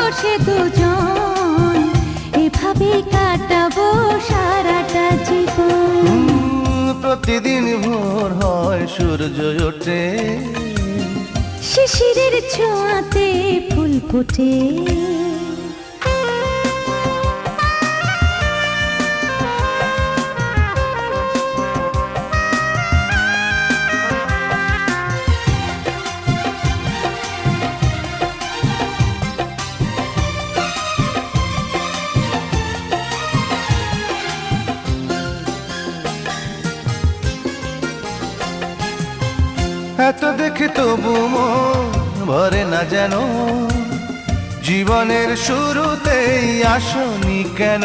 বসে দুজন এভাবে কাটাবো সারাটা জীবন। প্রতিদিন ভোর হয় সূর্য ওঠে, শিশিরের ছোঁয়াতে ফুল ফোটে। এত দেখে তবু মন ভরে না যেন, জীবনের শুরুতেই আসনি কেন?